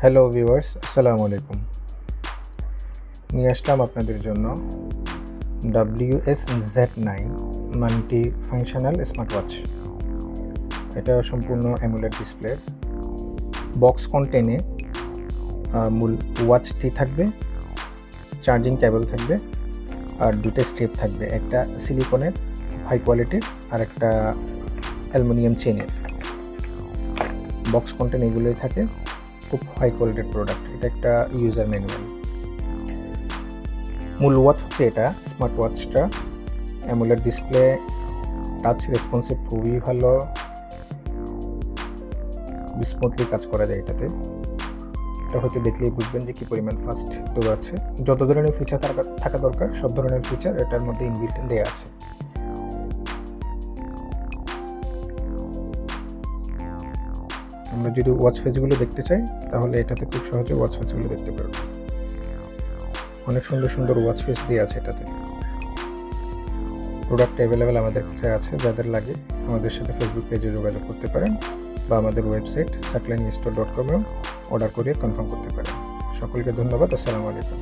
Hello viewers, আসসালামু আলাইকুম। নিয়ে আসলাম আপনাদের জন্য WS-Z9 multi functional smart watch. এটা সম্পূর্ণ অ্যামোলেড ডিসপ্লে। বক্স কন্টেনে মূল ওয়াচটি থাকবে, চার্জিং কেবল থাকবে আর দুটো স্ট্রিপ থাকবে, একটা সিলিকনের হাই কোয়ালিটির আর একটা অ্যালুমিনিয়াম চেনের। বক্স কন্টেন এগুলোই থাকে, খুব হাই কোয়ালিটির প্রোডাক্ট। এটা একটা ইউজার ম্যানুয়াল। মূল ওয়াচ হচ্ছে এটা, স্মার্ট ওয়াচটা অ্যামোলেড ডিসপ্লে, টাচ রেসপন্সিভ খুবই ভালো, স্মুথলি কাজ করা যায় এটাতে। এটা হয়তো দেখলেই বুঝবেন যে কী পরিমাণ ফাস্ট দৌড়াচ্ছে। যত ধরনের ফিচার থাকা দরকার সব ধরনের ফিচার এটার মধ্যে ইনবিল্ট দেওয়া আছে। আমরা যদি ওয়াচ ফেসগুলো দেখতে চাই তাহলে এটাতে খুব সহজে ওয়াচ ফেসগুলো দেখতে পারবো। অনেক সুন্দর সুন্দর ওয়াচ ফেস দিয়ে আছে এটাতে। প্রোডাক্ট অ্যাভেলেবেল আমাদের কাছে আছে, যাদের লাগে আমাদের সাথে ফেসবুক পেজে যোগাযোগ করতে পারেন বা আমাদের ওয়েবসাইট saklanistore.com-এও অর্ডার করে কনফার্ম করতে পারেন। সকলকে ধন্যবাদ। আসসালামু আলাইকুম।